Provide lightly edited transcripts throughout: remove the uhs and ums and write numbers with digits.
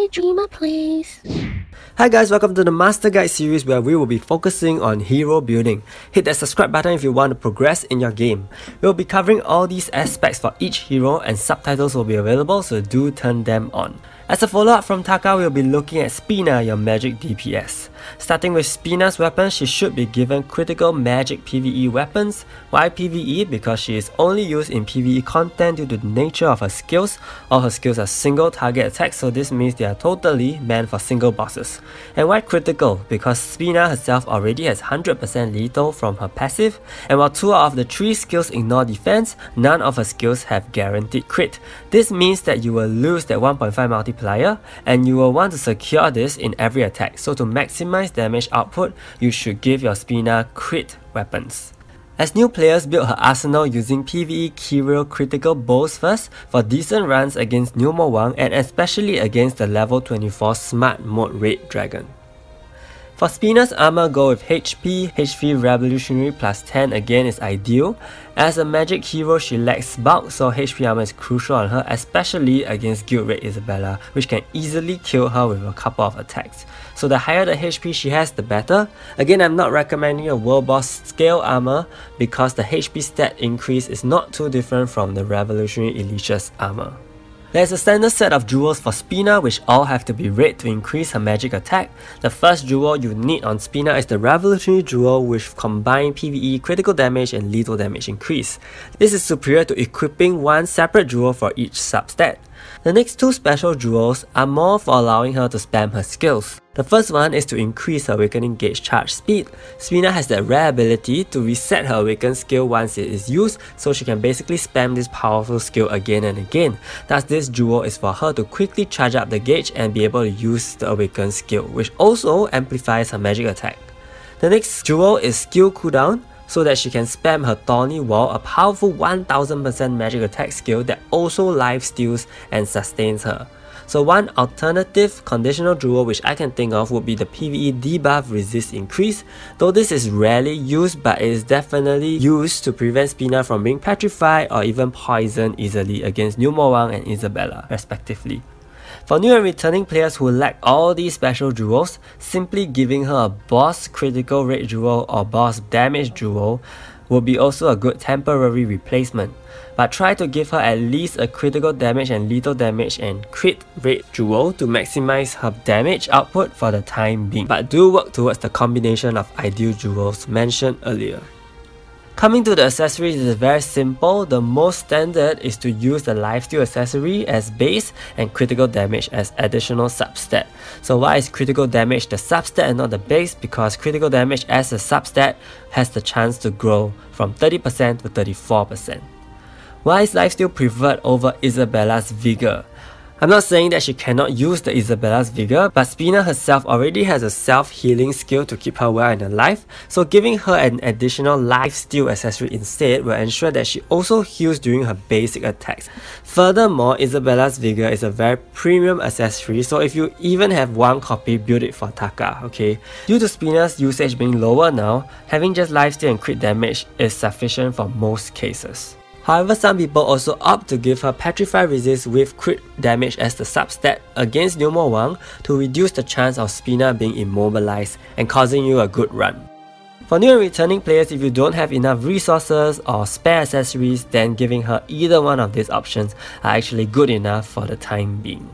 me dreamer, please. Hi guys, welcome to the Master Guide series where we will be focusing on hero building. Hit that subscribe button if you want to progress in your game. We will be covering all these aspects for each hero and subtitles will be available, so do turn them on. As a follow-up from Taka, we will be looking at Spina, your magic DPS. Starting with Spina's weapon, she should be given critical magic PvE weapons. Why PvE? Because she is only used in PvE content due to the nature of her skills. All her skills are single target attacks, so this means they are totally meant for single bosses. And why critical? Because Spina herself already has 100% lethal from her passive, and while 2 out of the 3 skills ignore defense, none of her skills have guaranteed crit. This means that you will lose that 1.5 multiplier, and you will want to secure this in every attack. So to maximize damage output, you should give your Spina crit weapons. As new players build her arsenal using PvE Kirill critical bows first for decent runs against Niu Mo Wang and especially against the level 24 smart mode Red Dragon. For Spina's armor, go with HP Revolutionary plus 10 again is ideal. As a magic hero, she lacks bulk, so HP armor is crucial on her, especially against Guild Raid Isabella, which can easily kill her with a couple of attacks. So the higher the HP she has, the better. Again, I'm not recommending a world boss scale armor because the HP stat increase is not too different from the Revolutionary Alicia's armor. There's a standard set of jewels for Spina which all have to be red to increase her magic attack. The first jewel you need on Spina is the Revolutionary Jewel with combined PvE critical damage and lethal damage increase. This is superior to equipping one separate jewel for each substat. The next 2 special jewels are more for allowing her to spam her skills. The first one is to increase her awakening gauge charge speed. Spina has that rare ability to reset her awaken skill once it is used, so she can basically spam this powerful skill again and again. Thus this jewel is for her to quickly charge up the gauge and be able to use the awaken skill, which also amplifies her magic attack. The next jewel is skill cooldown, so that she can spam her Thorny Wall, a powerful 1000% magic attack skill that also lifesteals and sustains her. So one alternative conditional jewel which I can think of would be the PvE debuff resist increase, though this is rarely used but it is definitely used to prevent Spina from being petrified or even poisoned easily against Niu Mo Wang and Isabella respectively. For new and returning players who lack all these special jewels, simply giving her a boss critical rate jewel or boss damage jewel will be also a good temporary replacement. But try to give her at least a critical damage and lethal damage and crit rate jewel to maximize her damage output for the time being. But do work towards the combination of ideal jewels mentioned earlier. Coming to the accessories, it is very simple. The most standard is to use the lifesteal accessory as base and critical damage as additional substat. So why is critical damage the substat and not the base? Because critical damage as a substat has the chance to grow from 30% to 34%. Why is lifesteal preferred over Isabella's vigor? I'm not saying that she cannot use the Isabella's vigor, but Spina herself already has a self-healing skill to keep her well and alive, so giving her an additional lifesteal accessory instead will ensure that she also heals during her basic attacks. Furthermore, Isabella's vigor is a very premium accessory, so if you even have one copy, build it for Taka, okay? Due to Spina's usage being lower now, having just lifesteal and crit damage is sufficient for most cases. However, some people also opt to give her Petrify Resist with crit damage as the substat against Niu Mo Wang to reduce the chance of Spina being immobilized and causing you a good run. For new and returning players, if you don't have enough resources or spare accessories, then giving her either one of these options are actually good enough for the time being.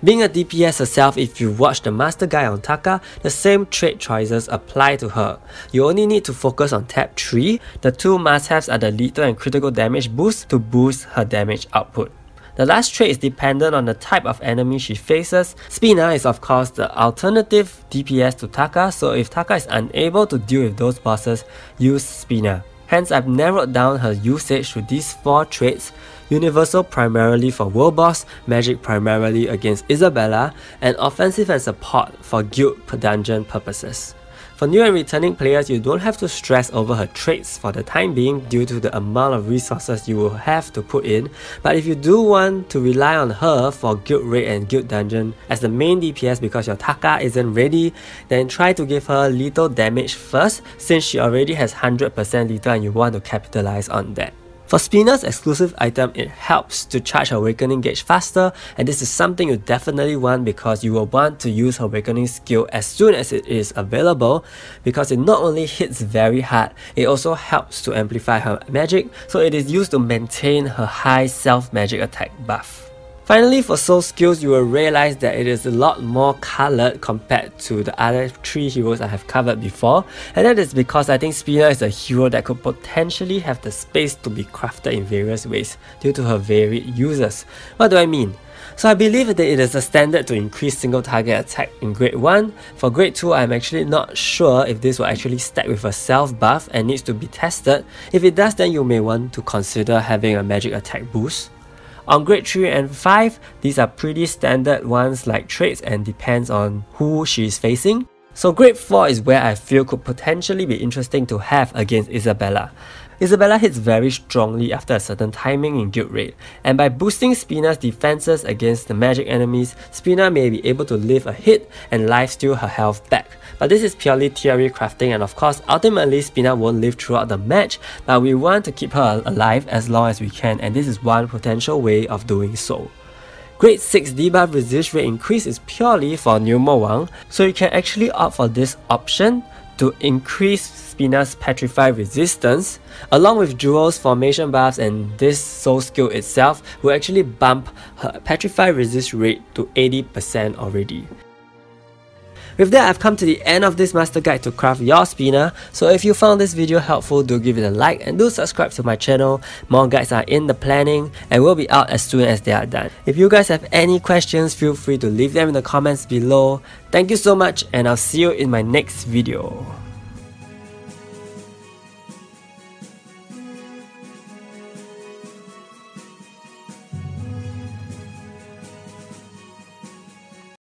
Being a DPS herself, if you watch the Master Guide on Taka, the same trait choices apply to her. You only need to focus on tab 3. The 2 must-haves are the lethal and critical damage boost to boost her damage output. The last trait is dependent on the type of enemy she faces. Spina is of course the alternative DPS to Taka, so if Taka is unable to deal with those bosses, use Spina. Hence, I've narrowed down her usage to these 4 traits: Universal primarily for World Boss, Magic primarily against Isabella, and Offensive and Support for Guild Dungeon purposes. For new and returning players, you don't have to stress over her traits for the time being due to the amount of resources you will have to put in, but if you do want to rely on her for Guild Raid and Guild Dungeon as the main DPS because your Taka isn't ready, then try to give her lethal damage first since she already has 100% lethal and you want to capitalize on that. For Spina's exclusive item, it helps to charge her awakening gauge faster, and this is something you definitely want because you will want to use her awakening skill as soon as it is available, because it not only hits very hard, it also helps to amplify her magic, so it is used to maintain her high self-magic attack buff. Finally, for soul skills, you will realize that it is a lot more colored compared to the other 3 heroes I have covered before, and that is because I think Spina is a hero that could potentially have the space to be crafted in various ways due to her varied uses. What do I mean? So I believe that it is a standard to increase single target attack in grade 1. For grade 2, I am actually not sure if this will actually stack with a self buff and needs to be tested. If it does, then you may want to consider having a magic attack boost. On grade 3 and 5, these are pretty standard ones like traits and depends on who she is facing. So grade 4 is where I feel could potentially be interesting to have against Isabella. Isabella hits very strongly after a certain timing in guild raid, and by boosting Spina's defenses against the magic enemies, Spina may be able to live a hit and lifesteal her health back. But this is purely theory crafting, and of course ultimately Spina won't live throughout the match, but we want to keep her alive as long as we can, and this is one potential way of doing so. Grade 6 debuff resist rate increase is purely for Niu Mo Wang, so you can actually opt for this option to increase Spina's petrified resistance, along with Jewel's formation buffs, and this soul skill itself will actually bump her petrified resist rate to 80% already. With that, I've come to the end of this master guide to craft your Spina, so if you found this video helpful, do give it a like and do subscribe to my channel. More guides are in the planning and will be out as soon as they are done. If you guys have any questions, feel free to leave them in the comments below. Thank you so much, and I'll see you in my next video.